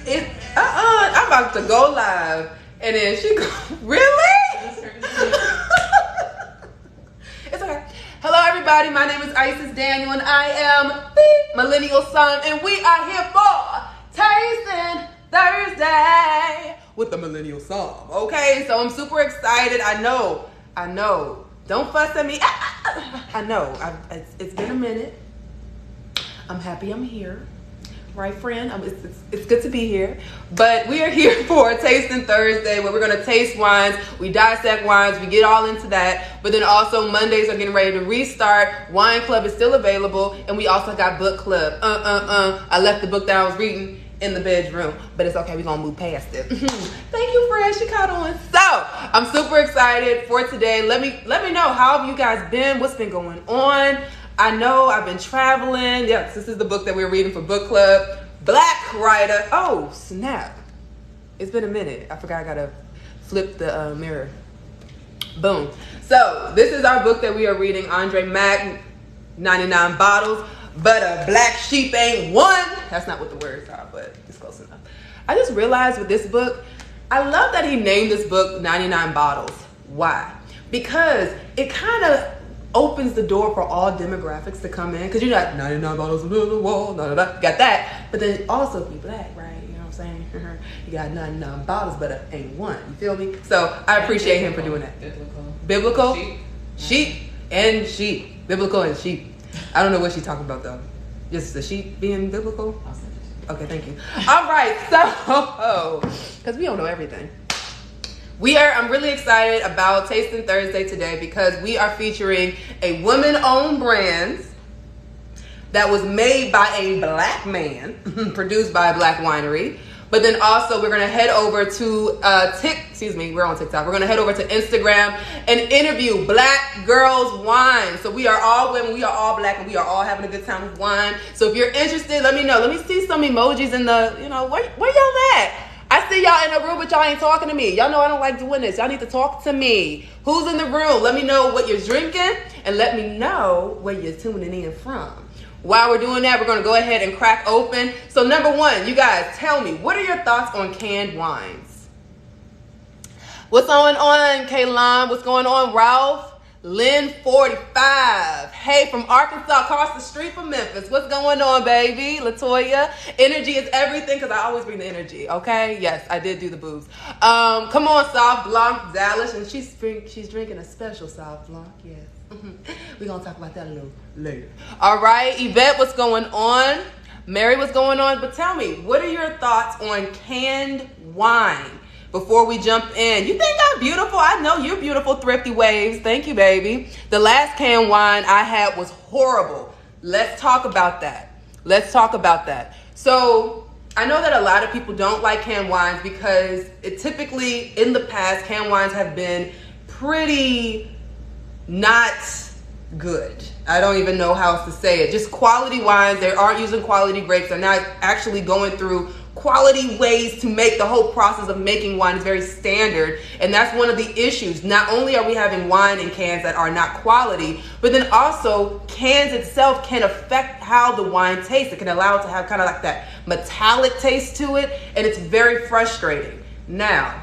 It, I'm about to go live. And then she go, really? It's okay. Hello, everybody. My name is Isis Daniel, and I am the Millennial Son, and we are here for Tasting Thursday with the Millennial Son. Okay, so I'm super excited. I know. Don't fuss at me. I know. It's been a minute. I'm happy I'm here. Right, friend? It's good to be here. But we are here for Tasting Thursday, where we're going to taste wines. We dissect wines. We get all into that. But then also Mondays are getting ready to restart. Wine Club is still available. And we also got Book Club. I left the book that I was reading in the bedroom. But it's okay. We're going to move past it. Thank you, Fred. She caught on. So, I'm super excited for today. Let me know, how have you guys been? What's been going on? I know I've been traveling. Yes, this is the book that we're reading for book club. Black Writer. Oh, snap. It's been a minute. I forgot I gotta flip the mirror. Boom. So, this is our book that we are reading. Andre Mack, 99 bottles. But a black sheep ain't one. That's not what the words are, but it's close enough. I just realized with this book, I love that he named this book 99 bottles. Why? Because it kind of opens the door for all demographics to come in, because you got 99 bottles on the wall, got that, but then also be black, right? You know what I'm saying? You got 99 bottles, but it ain't one. You feel me? So I appreciate him for doing that. Biblical, sheep and sheep. Biblical and sheep. I don't know what she's talking about though. Just the sheep being biblical. Okay, thank you. All right, so because we don't know everything. I'm really excited about Tasting Thursday today because we are featuring a woman-owned brand that was made by a black man, produced by a black winery. But then also we're gonna head over to we're on TikTok. We're gonna head over to Instagram and interview black girls wine. So we are all women, we are all black, and we are all having a good time with wine. So if you're interested, let me know. Let me see some emojis in the, where y'all at? I see y'all in the room, but y'all ain't talking to me. Y'all know I don't like doing this. Y'all need to talk to me. Who's in the room? Let me know what you're drinking, and let me know where you're tuning in from. While we're doing that, we're going to go ahead and crack open. So number one, you guys, tell me, what are your thoughts on canned wines? What's going on, Kaylon? What's going on, Ralph? Lynn 45. Hey, from Arkansas, across the street from Memphis. What's going on, baby? Latoya. Energy is everything, because I always bring the energy, okay? Yes, I did do the boobs. Come on, Soft Blanc Dallas. And she's drinking a special Soft Blanc, yes. We're going to talk about that a little later. All right, Yvette, what's going on? Mary, what's going on? But tell me, what are your thoughts on canned wine? Before we jump in, you think I'm beautiful? I know you're beautiful, Thrifty Waves. Thank you, baby. The last canned wine I had was horrible. Let's talk about that. So I know that a lot of people don't like canned wines because it typically, in the past, canned wines have been pretty not good. I don't even know how else to say it. Just quality wines. They aren't using quality grapes. They're not actually going through quality ways to make. The whole process of making wine is very standard, and that's one of the issues. Not only are we having wine in cans that are not quality, but then also cans itself can affect how the wine tastes. It can allow it to have kind of like that metallic taste to it, and it's very frustrating. Now,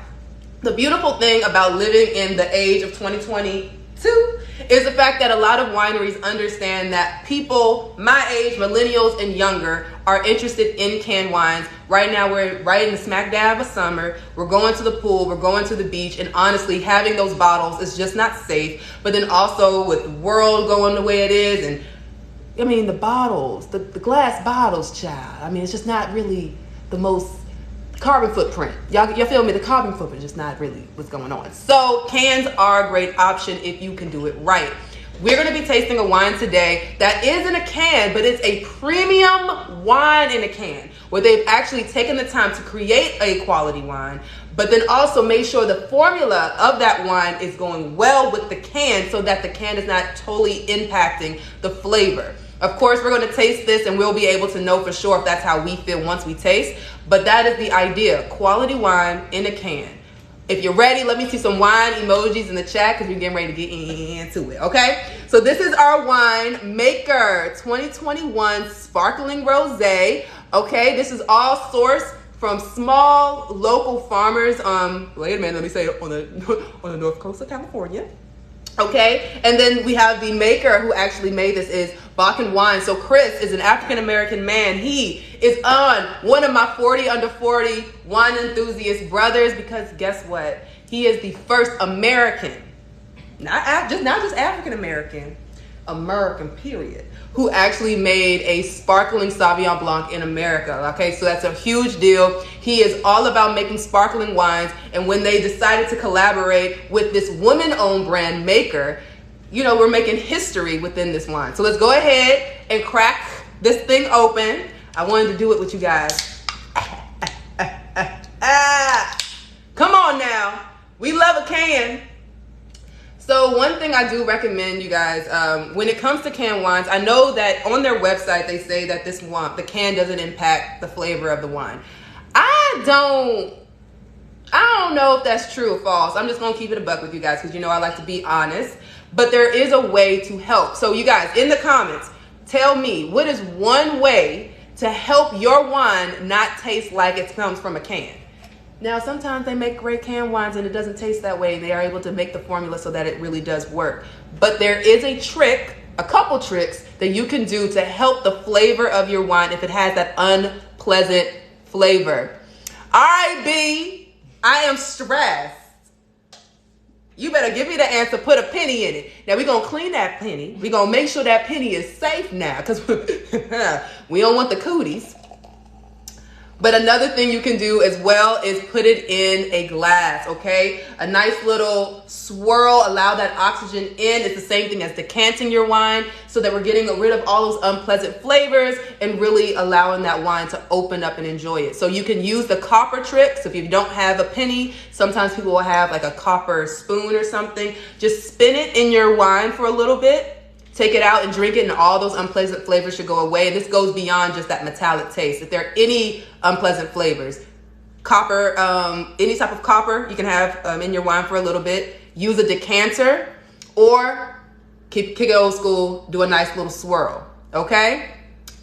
the beautiful thing about living in the age of 2022 is the fact that a lot of wineries understand that people my age, millennials and younger, are interested in canned wines. Right now, we're right in the smack dab of summer. We're going to the pool, we're going to the beach, and honestly, having those bottles is just not safe. But then also with the world going the way it is, and I mean, the bottles, the glass bottles, child. I mean, it's just not really the most carbon footprint. Y'all feel me? The carbon footprint is just not really what's going on. So cans are a great option if you can do it right. We're going to be tasting a wine today that is in a can, but it's a premium wine in a can, where they've actually taken the time to create a quality wine, but then also make sure the formula of that wine is going well with the can, so that the can is not totally impacting the flavor. Of course, we're going to taste this and we'll be able to know for sure if that's how we feel once we taste. But that is the idea. Quality wine in a can. If you're ready, let me see some wine emojis in the chat, because we're getting ready to get into it, okay? So this is our wine, Maker 2021 Sparkling Rosé, okay? This is all sourced from small local farmers. Wait a minute, let me say it, on the north coast of California. Okay, and then we have the maker who actually made this is Bakken Wine. So Chris is an African-American man. He is on one of my 40 under 40 wine enthusiast brothers, because guess what? He is the first American, not just African-American, American period, who actually made a sparkling Sauvignon Blanc in America. Okay, so that's a huge deal. He is all about making sparkling wines, and when they decided to collaborate with this woman-owned brand, Maker, you know, we're making history within this wine. So let's go ahead and crack this thing open. I wanted to do it with you guys. Come on now, we love a can. So one thing I do recommend you guys, when it comes to canned wines, I know that on their website they say that the can doesn't impact the flavor of the wine. I don't know if that's true or false. I'm just gonna keep it a buck with you guys, because you know I like to be honest. But there is a way to help. So you guys, in the comments, tell me, what is one way to help your wine not taste like it comes from a can? Now, sometimes they make great canned wines and it doesn't taste that way. They are able to make the formula so that it really does work. But there is a trick, a couple tricks that you can do to help the flavor of your wine if it has that unpleasant flavor. All right, B, I am stressed. You better give me the answer, put a penny in it. Now, we're going to clean that penny. We're going to make sure that penny is safe now, because we don't want the cooties. But another thing you can do as well is put it in a glass, okay? A nice little swirl, allow that oxygen in. It's the same thing as decanting your wine, so that we're getting rid of all those unpleasant flavors and really allowing that wine to open up and enjoy it. So you can use the copper trick. So if you don't have a penny, sometimes people will have like a copper spoon or something. Just spin it in your wine for a little bit. Take it out and drink it, and all those unpleasant flavors should go away. And this goes beyond just that metallic taste. If there are any unpleasant flavors, copper, any type of copper you can have in your wine for a little bit. Use a decanter, or kick it old school, do a nice little swirl, okay?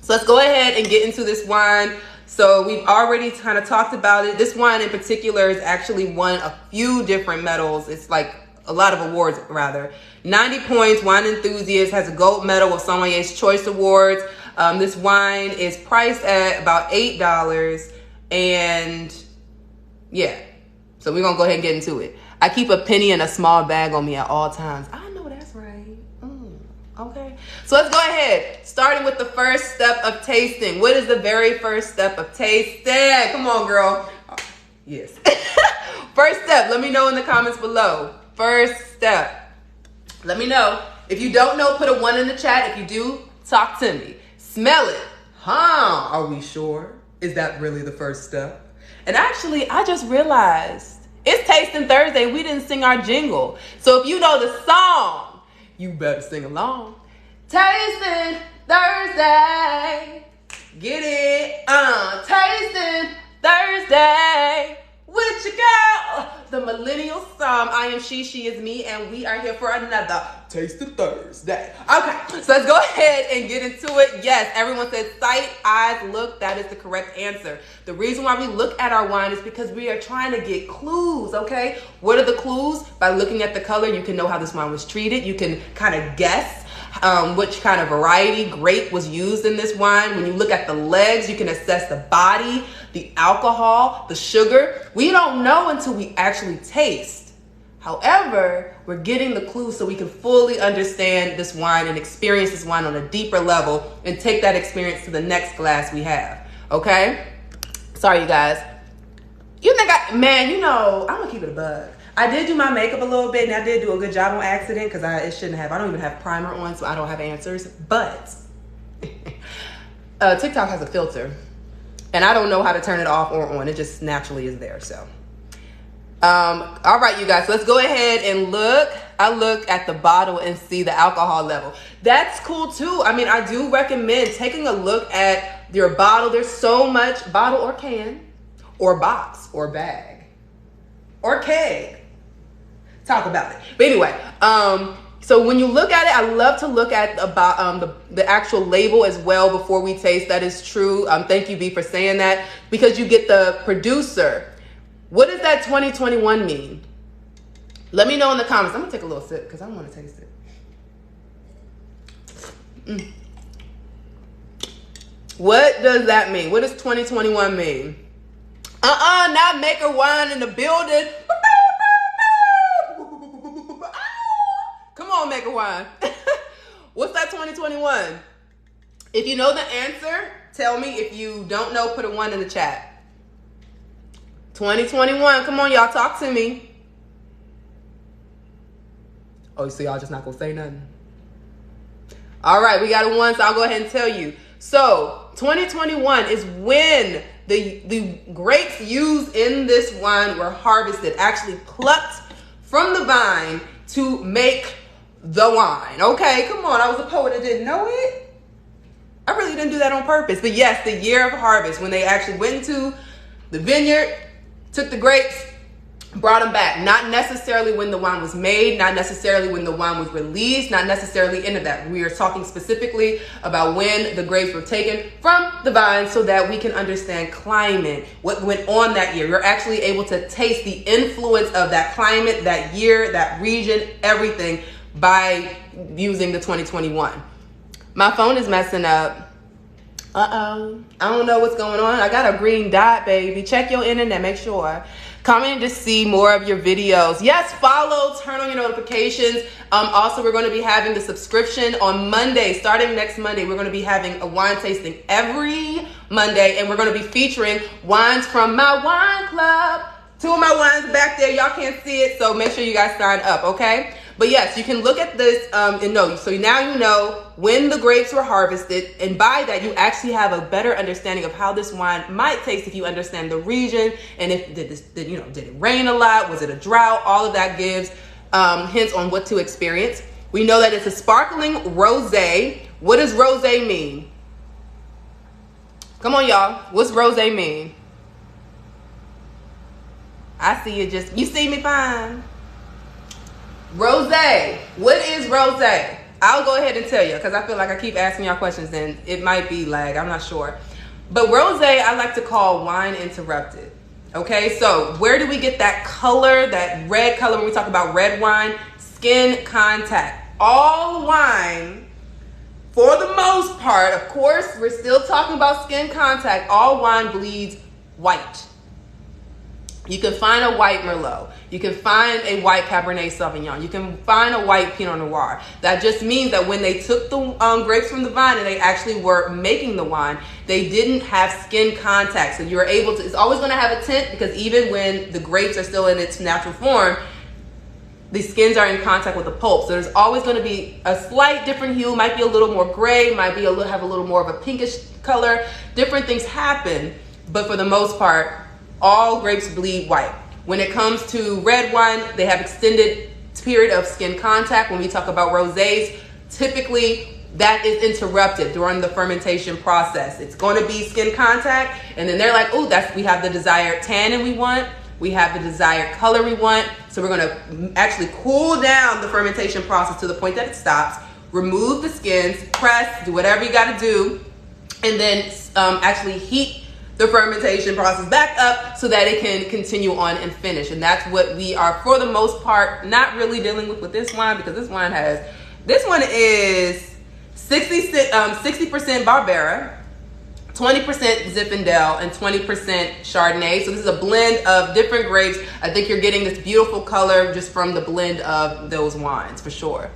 So let's go ahead and get into this wine. So we've already kind of talked about it. This wine in particular has actually won a few different medals. It's like a lot of awards rather. 90 points, Wine Enthusiast, has a gold medal with Sommelier's Choice Awards. This wine is priced at about $8, and yeah, so we're gonna go ahead and get into it. I keep a penny in a small bag on me at all times. I know that's right. Okay, so let's go ahead, starting with the first step of tasting. What is the very first step of tasting? Come on, girl. Yes. First step, let me know in the comments below. First step. Let me know. If you don't know, put a 1 in the chat. If you do, talk to me. Smell it. Are we sure? Is that really the first step? And actually, I just realized it's Tasting Thursday. We didn't sing our jingle. So if you know the song, you better sing along. Tasting Thursday. Get it? Tasting Thursday. With your girl, the millennial Psalm. I am she is me, and we are here for another Tasting Thursday. Okay, so let's go ahead and get into it. Yes, everyone said sight, eyes, look. That is the correct answer. The reason why we look at our wine is because we are trying to get clues, okay? What are the clues? By looking at the color, you can know how this wine was treated. You can kind of guess which kind of variety grape was used in this wine. When you look at the legs, you can assess the body, the alcohol, the sugar. We don't know until we actually taste. However, we're getting the clues so we can fully understand this wine and experience this wine on a deeper level and take that experience to the next glass we have, okay? Sorry, you guys. You think man, you know, I'm gonna keep it a bug. I did do my makeup a little bit, and I did do a good job on accident, because it shouldn't have. I don't even have primer on, so I don't have answers. But TikTok has a filter, and I don't know how to turn it off or on. It just naturally is there. So, all right, you guys. So let's go ahead and look. I look at the bottle and see the alcohol level. That's cool too. I mean, I do recommend taking a look at your bottle. There's so much, bottle or can, or box, or bag, or keg. Talk about it. But anyway, So when you look at it, I love to look at the actual label as well before we taste. That is true. Thank you, B, for saying that, because you get the producer. What does that 2021 mean? Let me know in the comments. I'm gonna take a little sip because I want to taste it. What does that mean? What does 2021 mean? Not Maker Wine in the building. Come on, Maker Wine. What's that 2021? If you know the answer, tell me. If you don't know, put a 1 in the chat. 2021. Come on, y'all, talk to me. Oh, so y'all just not gonna say nothing? All right, we got a 1, so I'll go ahead and tell you. So 2021 is when the grapes used in this wine were harvested, actually plucked from the vine to make the wine. Okay, come on. I was a poet and didn't know it. I really didn't do that on purpose. But yes, the year of harvest, when they actually went into the vineyard, took the grapes, brought them back. Not necessarily when the wine was made, not necessarily when the wine was released, not necessarily any of that. We are talking specifically about when the grapes were taken from the vine so that we can understand climate, what went on that year. You're actually able to taste the influence of that climate, that year, that region, everything by using the 2021. My phone is messing up. I don't know what's going on. I got a green dot, baby. Check your internet, make sure. Comment to see more of your videos. Yes, follow, turn on your notifications. Also, we're going to be having the subscription on Monday. Starting next Monday, we're going to be having a wine tasting every Monday, and we're going to be featuring wines from my wine club. 2 of my wines back there. Y'all can't see it, so make sure you guys sign up, okay? But yes, you can look at this and know. So now you know when the grapes were harvested, and by that you actually have a better understanding of how this wine might taste if you understand the region, and if did it rain a lot, was it a drought? All of that gives hints on what to experience. We know that it's a sparkling rosé. What does rosé mean? Come on, y'all. What's rosé mean? I see you. You see me fine. Rosé. What is rosé? I'll go ahead and tell you because I feel like I keep asking y'all questions and it might be lag. I'm not sure. But rosé I like to call wine interrupted. Okay, so where do we get that color, that red color when we talk about red wine? Skin contact. All wine, for the most part, of course, we're still talking about skin contact. All wine bleeds white. You can find a white Merlot. You can find a white Cabernet Sauvignon. You can find a white Pinot Noir. That just means that when they took the grapes from the vine and they actually were making the wine, they didn't have skin contact. So you're able to, it's always going to have a tint because even when the grapes are still in its natural form, the skins are in contact with the pulp. So there's always going to be a slight different hue, might be a little more gray, might be have a little more of a pinkish color. Different things happen, but for the most part, all grapes bleed white. When it comes to red wine, they have extended period of skin contact. When we talk about rosés, typically that is interrupted during the fermentation process. It's going to be skin contact, and then they're like, oh, we have the desired tannin we want. We have the desired color we want. So we're going to actually cool down the fermentation process to the point that it stops, remove the skins, press, do whatever you got to do, and then actually heat the fermentation process back up so that it can continue on and finish. And that's what we are, for the most part, not really dealing with this wine, because this one is 60% Barbera, 20% Zinfandel, and 20% Chardonnay. So this is a blend of different grapes. I think you're getting this beautiful color just from the blend of those wines for sure.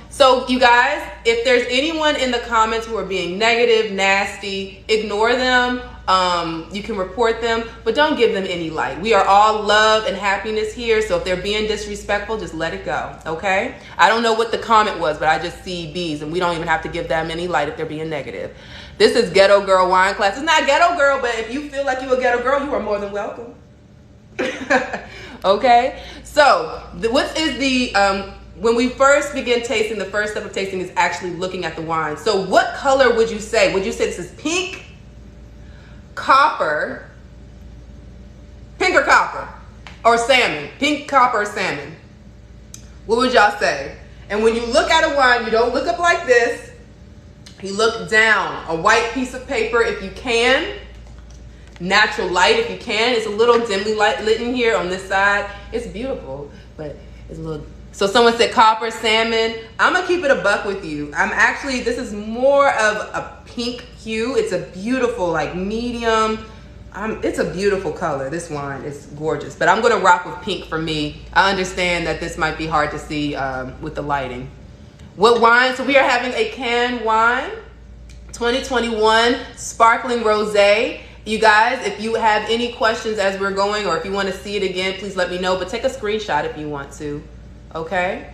So you guys, if there's anyone in the comments who are being negative, nasty, ignore them. You can report them, but don't give them any light. We are all love and happiness here. So if they're being disrespectful, just let it go. Okay. I don't know what the comment was, but I just see B's, and we don't even have to give them any light if they're being negative. This is Ghetto Girl Wine Class. It's not Ghetto Girl, but if you feel like you're a Ghetto Girl, you are more than welcome. Okay. So what is the, when we first begin tasting, the first step of tasting is actually looking at the wine. So what color would you say? Would you say this is pink, copper, pink or copper, or salmon? Pink, copper, or salmon? What would y'all say? And when you look at a wine, you don't look up like this. You look down. A white piece of paper if you can. Natural light if you can. It's a little dimly lit in here on this side. It's beautiful, but it's a little... So someone said copper, salmon. I'm gonna keep it a buck with you. This is more of a pink hue. It's a beautiful, like medium. It's a beautiful color. This wine is gorgeous, but I'm gonna rock with pink for me. I understand that this might be hard to see with the lighting. What wine? So we are having a canned wine, 2021 Sparkling Rosé. You guys, if you have any questions as we're going, or if you want to see it again, please let me know, but take a screenshot if you want to, okay?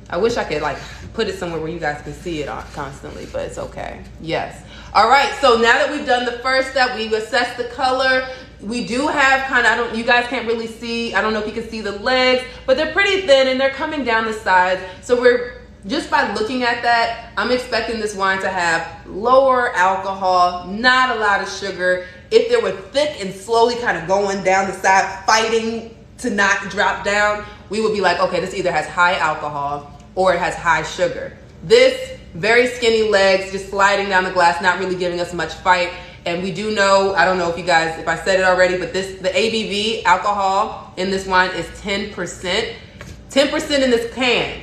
I wish I could like put it somewhere where you guys can see it constantly, but it's okay. Yes. All right, so now that we've done the first step, we've assessed the color. We do have kind of, you guys can't really see, I don't know if you can see the legs, but they're pretty thin and they're coming down the sides. So just by looking at that, I'm expecting this wine to have lower alcohol, not a lot of sugar. If they were thick and slowly kind of going down the side, fighting to not drop down, we would be like, okay, this either has high alcohol or it has high sugar. This, very skinny legs, just sliding down the glass, not really giving us much fight. And we do know, I don't know if you guys, if I said it already, but the ABV alcohol in this wine is 10%. 10% in this can.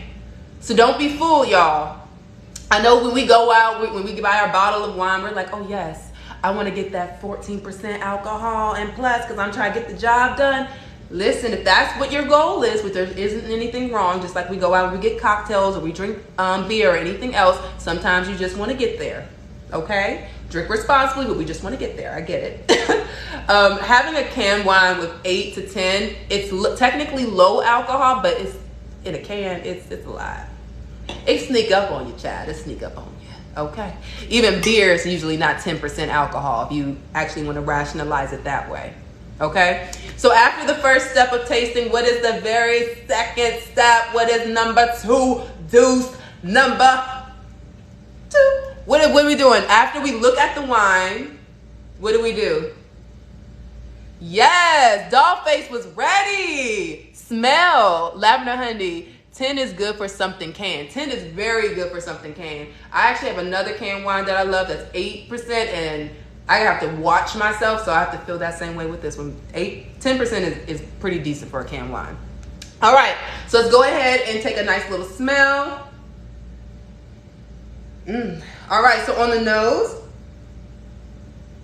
So don't be fooled, y'all. I know when we go out, when we buy our bottle of wine, we're like, oh yes, I want to get that 14% alcohol and plus, because I'm trying to get the job done. Listen, if that's what your goal is, which there isn't anything wrong, just like we go out and we get cocktails or we drink beer or anything else, sometimes you just want to get there, okay? Drink responsibly, but we just want to get there. I get it. Having a canned wine with 8 to 10, it's technically low alcohol, but it's in a can, it's a lot. It sneak up on you, child. It sneak up on you, okay? Even beer is usually not 10% alcohol if you actually want to rationalize it that way, okay? So after the first step of tasting, what is the very second step? What is number 2? Deuce number 2. What are we doing? After we look at the wine, what do we do? Yes, Dollface was ready. Smell, lavender honey. 10 is good for something canned. 10 is very good for something canned. I actually have another canned wine that I love that's 8%, and I have to watch myself, so I have to feel that same way with this one. 10% is pretty decent for a canned wine. All right, so let's go ahead and take a nice little smell. All right, so on the nose,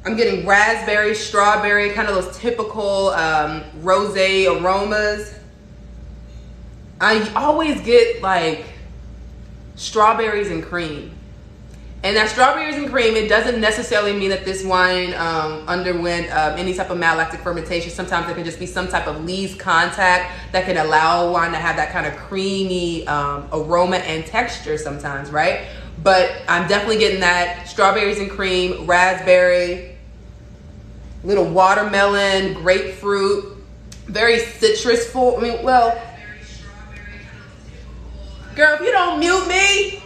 I'm getting raspberry, strawberry, kind of those typical rosé aromas. I always get like strawberries and cream. And that strawberries and cream, it doesn't necessarily mean that this wine underwent any type of malolactic fermentation. Sometimes it can just be some type of lees contact that can allow a wine to have that kind of creamy aroma and texture sometimes, right? But I'm definitely getting that strawberries and cream, raspberry, little watermelon, grapefruit, very citrusful. I mean, well, girl, if you don't mute me,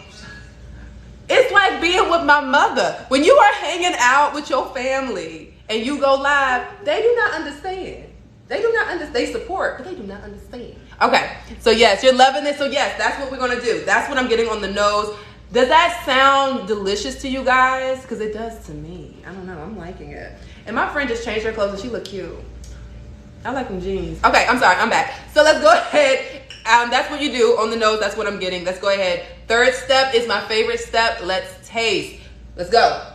it's like being with my mother. When you are hanging out with your family and you go live, they do not understand. They do not understand. They support, but they do not understand. Okay, so yes, you're loving this. So yes, that's what we're gonna do. That's what I'm getting on the nose. Does that sound delicious to you guys? Because it does to me. I don't know, I'm liking it. And my friend just changed her clothes and she looked cute. I like them jeans. Okay, I'm sorry, I'm back. So let's go ahead. That's what you do on the nose. That's what I'm getting. Let's go ahead. Third step is my favorite step. Let's taste. Let's go.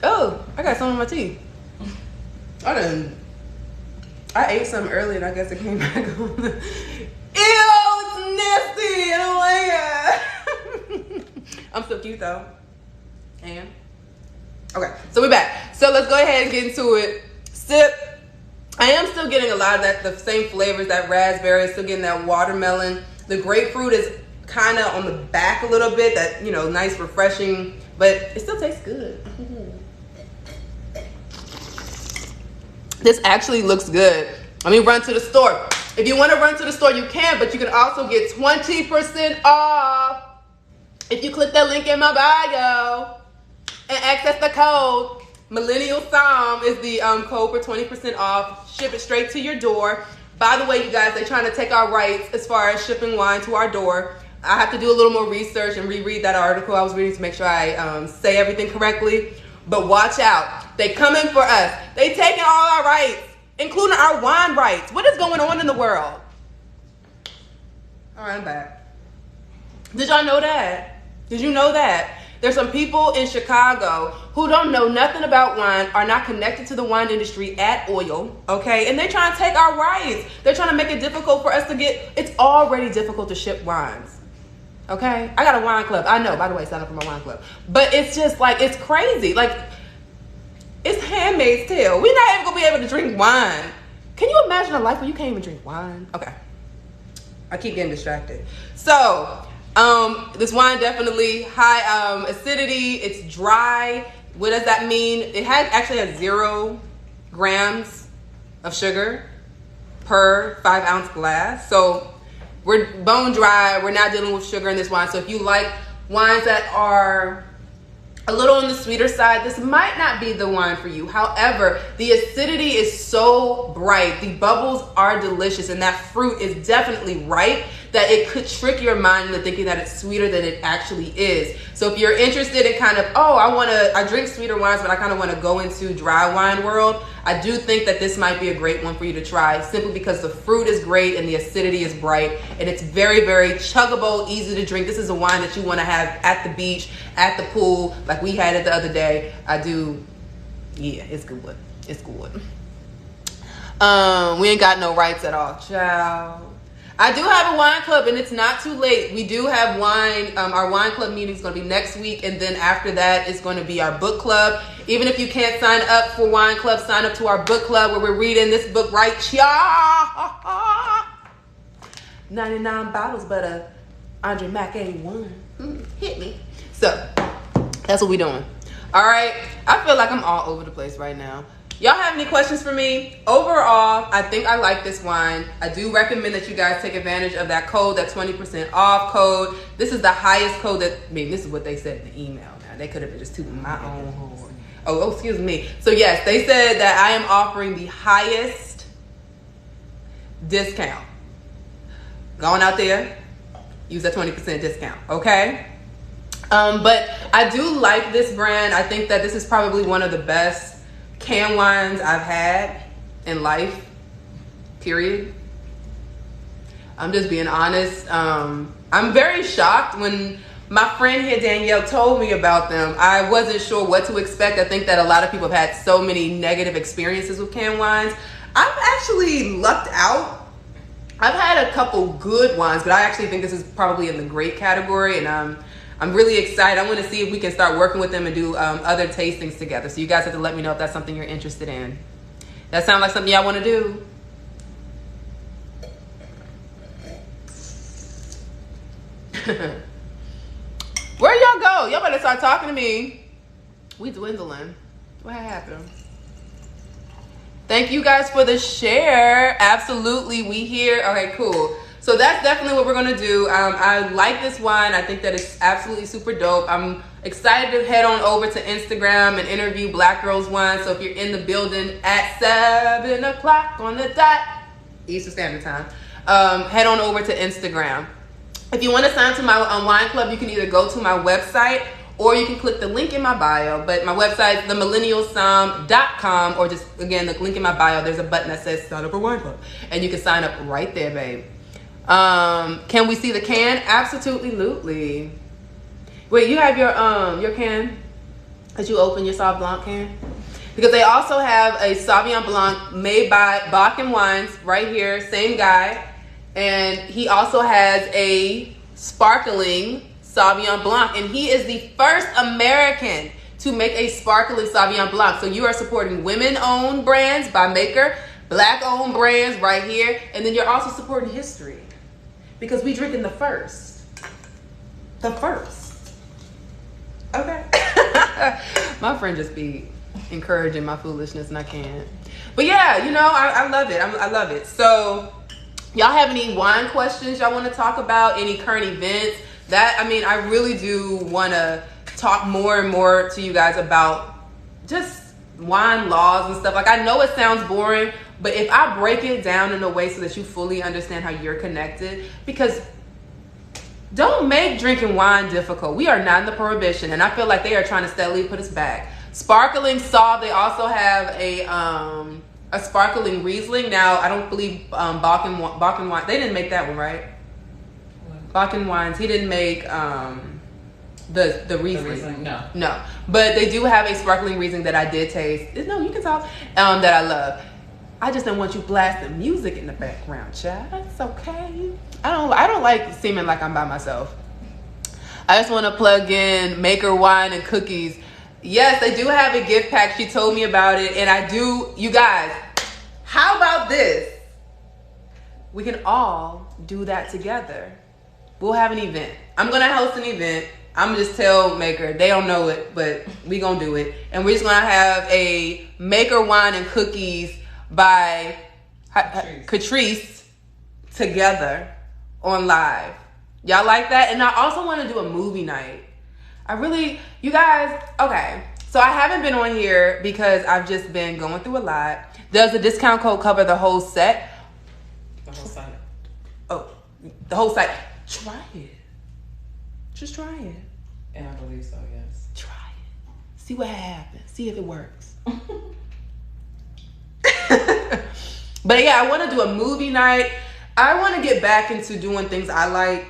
Oh, I got some on my teeth. I ate some earlier and I guess it came back on. Ew, it's nasty. I don't like it. I'm so cute though. And okay, so we're back. So let's go ahead and get into it. Sip. I am still getting a lot of the same flavors, that raspberry, still getting that watermelon. The grapefruit is kind of on the back a little bit, that, you know, nice, refreshing, but it still tastes good. This actually looks good. Let me run to the store. If you want to run to the store, you can, but you can also get 20% off if you click that link in my bio and access the code. Millennial Psalm is the code for 20% off. Ship it straight to your door. By the way, you guys, they're trying to take our rights as far as shipping wine to our door. I have to do a little more research and reread that article I was reading to make sure I say everything correctly. But watch out. They coming for us. They taking all our rights, including our wine rights. What is going on in the world? All right, I'm back. Did y'all know that? Did you know that? There's some people in Chicago who don't know nothing about wine, are not connected to the wine industry at all, okay? And they're trying to take our rights. They're trying to make it difficult for us to get, it's already difficult to ship wines, okay? I got a wine club. I know, by the way, sign up for my wine club. But it's just like, it's crazy. Like, it's Handmaid's Tale. We're not even gonna be able to drink wine. Can you imagine a life where you can't even drink wine? Okay, I keep getting distracted. So, this wine definitely high acidity. It's dry. What does that mean? It actually has 0 grams of sugar per 5-ounce glass. So we're bone dry. We're not dealing with sugar in this wine. So if you like wines that are a little on the sweeter side, this might not be the wine for you. However, the acidity is so bright. The bubbles are delicious, and that fruit is definitely ripe that it could trick your mind into thinking that it's sweeter than it actually is. So if you're interested in kind of, oh, I drink sweeter wines, but I kind of want to go into dry wine world, I do think that this might be a great one for you to try, simply because the fruit is great and the acidity is bright, and it's very, very chuggable, easy to drink. This is a wine that you want to have at the beach, at the pool, like we had it the other day. Yeah, it's good. It's good. We ain't got no rights at all, child. I do have a wine club, and it's not too late. We do have wine. Our wine club meeting is going to be next week, and then after that is going to be our book club. Even if you can't sign up for wine club, sign up to our book club where we're reading this book right here. 99 bottles, but Andre Mac ain't one. Hit me. So that's what we're doing. All right. I feel like I'm all over the place right now. Y'all have any questions for me? Overall, I think I like this wine. I do recommend that you guys take advantage of that code, that 20% off code. This is the highest code that, this is what they said in the email. Now, they could have been just tooting my own horn. Oh, excuse me. So yes, they said that I am offering the highest discount. Going out there, use that 20% discount, okay? But I do like this brand. I think that this is probably one of the best canned wines I've had in life, period. I'm just being honest. I'm very shocked. When my friend here, Danielle, told me about them, I wasn't sure what to expect. I think that a lot of people have had so many negative experiences with canned wines. I've actually lucked out. I've had a couple good wines, but I actually think this is probably in the great category, and I'm really excited. I want to see if we can start working with them and do other tastings together. So you guys have to let me know if that's something you're interested in. That sounds like something y'all want to do. Where y'all go? Y'all better start talking to me. We dwindling. What happened? Thank you guys for the share. Absolutely, we here. Okay, cool. So that's definitely what we're gonna do. I like this wine. I think that it's absolutely super dope. I'm excited to head on over to Instagram and interview Black Girls Wine. So if you're in the building at 7 o'clock on the dot, Eastern Standard Time, head on over to Instagram. If you want to sign to my wine club, you can either go to my website or you can click the link in my bio. But my website is themillennialsom.com, or just, again, the link in my bio, there's a button that says sign up for wine club. And you can sign up right there, babe. Can we see the can? Absolutely. Wait, you have your can that you open, your Sauv Blanc can? Because they also have a Sauvignon Blanc made by Bakken Wines right here, same guy. And he also has a sparkling Sauvignon Blanc, and he is the first American to make a sparkling Sauvignon Blanc. So you are supporting women-owned brands by Maker, Black-owned brands right here, and then you're also supporting history, because we drinking the first. The first. Okay. My friend just be encouraging my foolishness, and I can't. But yeah, you know, I love it. I love it. So Y'all have any wine questions y'all want to talk about? Any current events? I really do want to talk more and more to you guys about just wine laws and stuff. Like, I know it sounds boring, but if I break it down in a way so that you fully understand how you're connected, because don't make drinking wine difficult. We are not in the prohibition, and I feel like they are trying to steadily put us back. Sparkling Sauv, they also have a sparkling Riesling. Now, I don't believe Bakken wine. They didn't make that one, right? Bakken wines. He didn't make the Riesling. No. But they do have a sparkling Riesling that I did taste. No, you can talk. That I love. I just don't want you blasting music in the background, child. That's okay. I don't like seeming like I'm by myself. I just want to plug in Maker Wine and Cookies. Yes, they do have a gift pack. She told me about it, and I do. You guys, how about this? We can all do that together. We'll have an event. I'm going to host an event. I'm going to just tell Maker. They don't know it, but we going to do it. And we're just going to have a Maker Wine and Cookies by Catrice together on live. Y'all like that? And I also want to do a movie night. You guys, okay. So I haven't been on here because I've just been going through a lot. Does the discount code cover the whole set? The whole site. Oh, the whole site. Try it. Just try it. And I believe so, yes. Try it. See what happens. See if it works. But yeah, I want to do a movie night. I want to get back into doing things I like.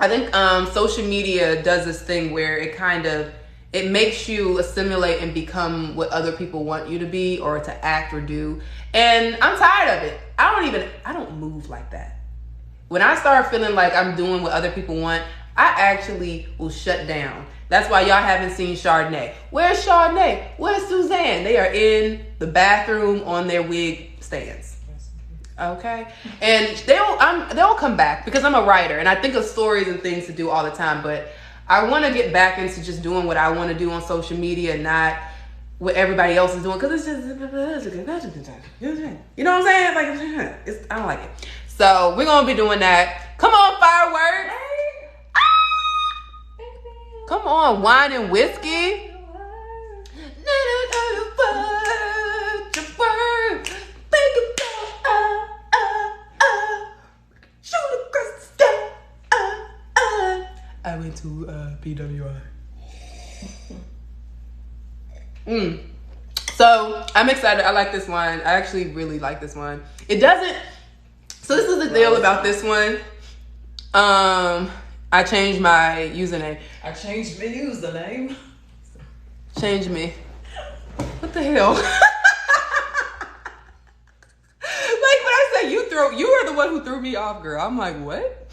I think social media does this thing where it makes you assimilate and become what other people want you to be or to act or do. And I'm tired of it. I don't move like that. When I start feeling like I'm doing what other people want, I actually will shut down. That's why y'all haven't seen Chardonnay. Where's Chardonnay? Where's Suzanne? They are in the bathroom on their wig stands. Okay, and they'll come back because I'm a writer and I think of stories and things to do all the time. But I want to get back into just doing what I want to do on social media, not what everybody else is doing. Because it's just, you know what I'm saying? Like, I don't like it. So we're gonna be doing that. Come on, fireworks! Come on, wine and whiskey. I went to PWI. So I'm excited. I like this wine. I actually really like this wine. It doesn't. So this is the deal about this one. I changed my username. I changed my username. Change me. What the hell? Like when I say you were the one who threw me off, girl. I'm like, what?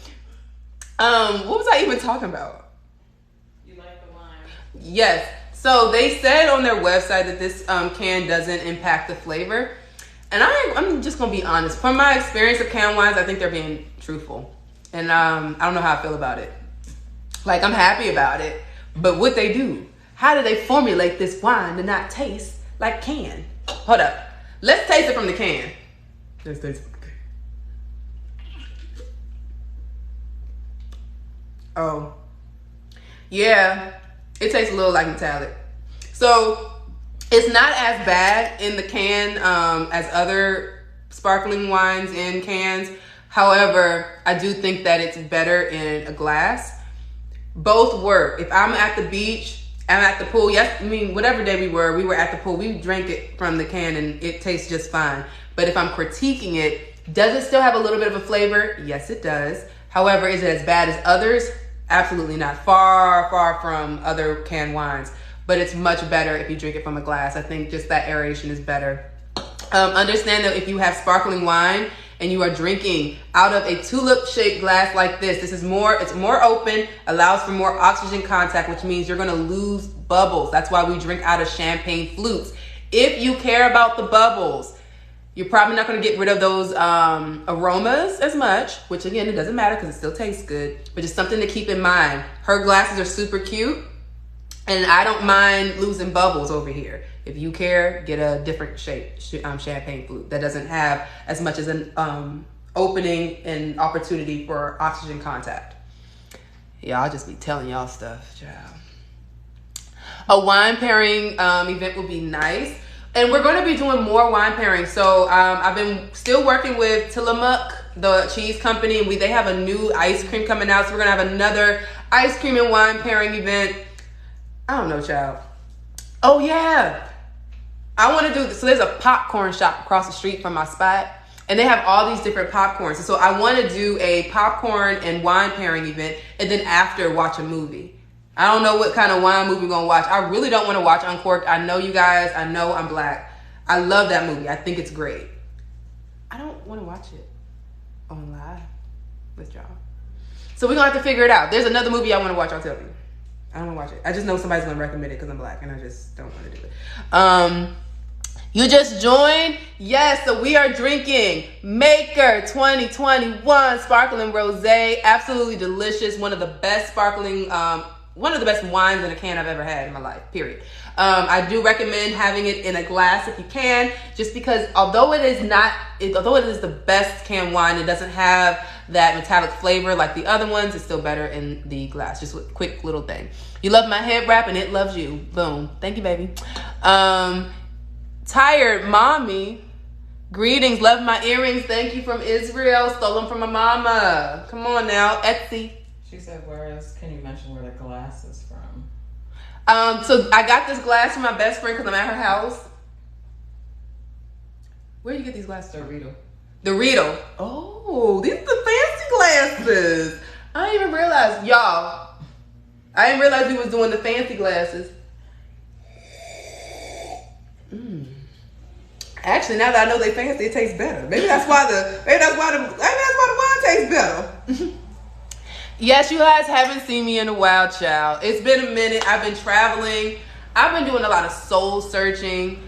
What was I even talking about? You like the wine? Yes. So they said on their website that this can doesn't impact the flavor. And I'm just going to be honest. From my experience of canned wines, I think they're being truthful. And I don't know how I feel about it. Like, I'm happy about it. But what they do, how do they formulate this wine to not taste like can? Hold up. Let's taste it from the can. Let's taste it from the can. Oh. Yeah. It tastes a little like metallic. So, it's not as bad in the can as other sparkling wines in cans. However, I do think that it's better in a glass. Both work. If I'm at the beach, I'm at the pool. Yes, whatever day we were at the pool. We drank it from the can and it tastes just fine. But if I'm critiquing it, does it still have a little bit of a flavor? Yes, it does. However, is it as bad as others? Absolutely not. Far, far from other canned wines. But it's much better if you drink it from a glass. I think just that aeration is better. Understand that if you have sparkling wine and you are drinking out of a tulip-shaped glass like this, it's more open, allows for more oxygen contact, which means you're gonna lose bubbles. That's why we drink out of champagne flutes. If you care about the bubbles, you're probably not gonna get rid of those aromas as much, which again, it doesn't matter because it still tastes good, but just something to keep in mind. Her glasses are super cute, and I don't mind losing bubbles over here. If you care, get a different shape champagne flute that doesn't have as much as an opening and opportunity for oxygen contact. Yeah, I'll just be telling y'all stuff, child. A wine pairing event would be nice. And we're going to be doing more wine pairings. So I've been still working with Tillamook, the cheese company. And they have a new ice cream coming out. So we're going to have another ice cream and wine pairing event. I don't know, child. Oh, yeah. I want to do this. So there's a popcorn shop across the street from my spot. And they have all these different popcorns. So I want to do a popcorn and wine pairing event. And then after, watch a movie. I don't know what kind of wine movie we're going to watch. I really don't want to watch Uncorked. I know you guys. I know I'm black. I love that movie. I think it's great. I don't want to watch it on live with y'all. So we're going to have to figure it out. There's another movie I want to watch. I'll tell you. I don't want to watch it. I just know somebody's going to recommend it because I'm black and I just don't want to do it. You just joined? Yes, so we are drinking Maker 2021 Sparkling Rosé. Absolutely delicious. One of the best wines in a can I've ever had in my life, period. I do recommend having it in a glass if you can, just because although it is the best canned wine, it doesn't have that metallic flavor like the other ones. It's still better in the glass. Just a quick little thing. You love my head wrap and it loves you. Boom. Thank you, baby. Tired mommy. Greetings. Love my earrings. Thank you from Israel. Stole them from my mama. Come on now. Etsy. She said, can you mention where the glass is from? So I got this glass from my best friend because I'm at her house. Where do you get these glasses? The Riedel. Oh, these are the fancy glasses. I didn't even realize, y'all. I didn't realize we was doing the fancy glasses. Actually, now that I know they fancy, it tastes better. Maybe that's why the wine tastes better. Yes, you guys haven't seen me in a while, child. It's been a minute. I've been traveling. I've been doing a lot of soul searching.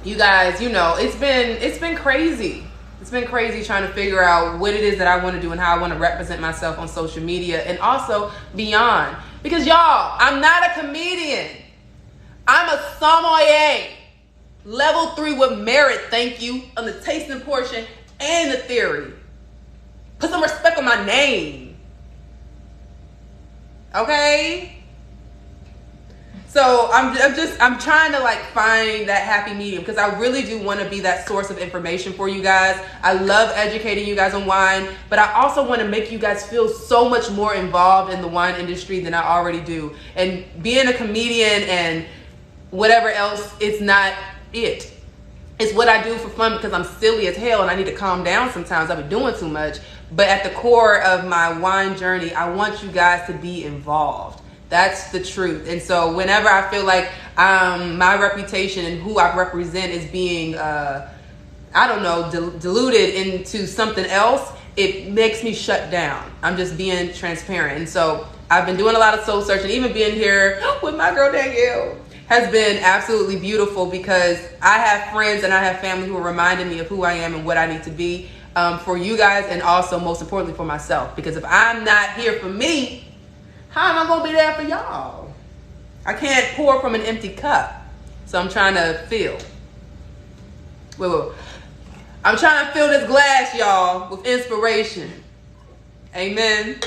You guys, it's been crazy. It's been crazy trying to figure out what it is that I want to do and how I want to represent myself on social media and also beyond. Because y'all, I'm not a comedian. I'm a sommelier. Level 3 with merit, thank you, on the tasting portion and the theory. Put some respect on my name. Okay? So I'm trying to find that happy medium because I really do want to be that source of information for you guys. I love educating you guys on wine, but I also want to make you guys feel so much more involved in the wine industry than I already do. And being a comedian and whatever else, it's not it. It's what I do for fun because I'm silly as hell and I need to calm down sometimes. I've been doing too much. But at the core of my wine journey, I want you guys to be involved. That's the truth. And so whenever I feel like my reputation and who I represent is being, diluted into something else, it makes me shut down. I'm just being transparent. And so I've been doing a lot of soul searching, even being here with my girl Danielle has been absolutely beautiful because I have friends and I have family who are reminding me of who I am and what I need to be for you guys and also most importantly for myself. Because if I'm not here for me, how am I going to be there for y'all? I can't pour from an empty cup. So I'm trying to fill. Wait. I'm trying to fill this glass, y'all, with inspiration. Amen.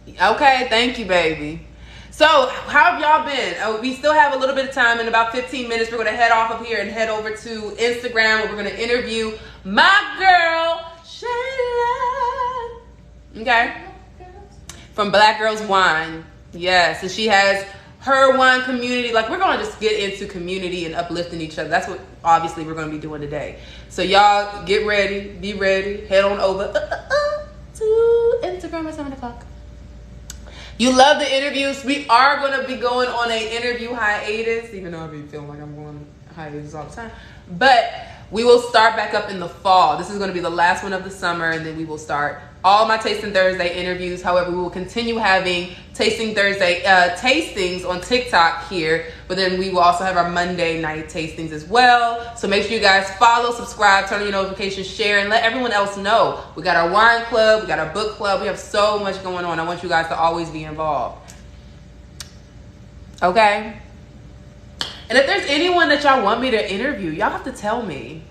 Okay, thank you, baby. So, how have y'all been? We still have a little bit of time. In about 15 minutes, we're going to head off of here and head over to Instagram where we're going to interview my girl, Shayla. Okay? From Black Girls Wine. Yes, and she has her wine community. We're going to just get into community and uplifting each other. That's what, obviously, we're going to be doing today. So, y'all, get ready. Be ready. Head on over to Instagram at 7 o'clock. You love the interviews. We are going to be going on an interview hiatus, even though I be feeling like I'm going on hiatus all the time. But we will start back up in the fall. This is going to be the last one of the summer, and then we will start all my Tasting Thursday interviews. However, we will continue having Tasting Thursday tastings on TikTok here, but then we will also have our Monday night tastings as well. So make sure you guys follow, subscribe, turn on your notifications, share, and let everyone else know. We got our wine club, we got our book club. We have so much going on. I want you guys to always be involved. Okay? And if there's anyone that y'all want me to interview, y'all have to tell me.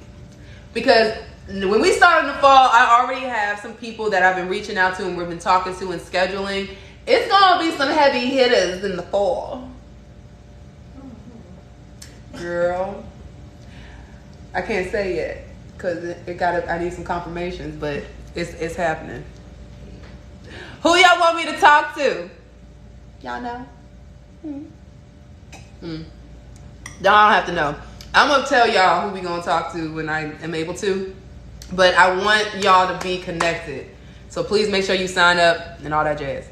Because when we start in the fall, I already have some people that I've been reaching out to and we've been talking to and scheduling. It's gonna be some heavy hitters in the fall. Girl, I can't say yet because I need some confirmations, but it's happening. Who y'all want me to talk to? Y'all know? Y'all don't have to know. I'm gonna tell y'all who we gonna talk to when I am able to, but I want y'all to be connected. So please make sure you sign up and all that jazz.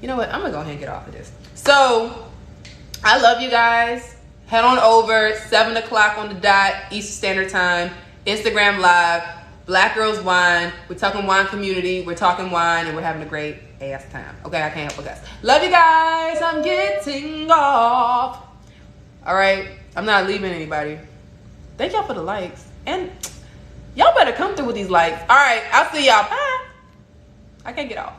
You know what? I'm gonna go ahead and get off of this. So I love you guys. Head on over 7 o'clock on the dot Eastern Standard Time. Instagram Live. Black Girls Wine. We're talking wine community. We're talking wine and we're having a great ass time. Okay, I can't help it, guys. Love you guys. I'm getting off. All right, I'm not leaving anybody. Thank y'all for the likes. And y'all better come through with these likes. All right, I'll see y'all. Bye. I can't get off.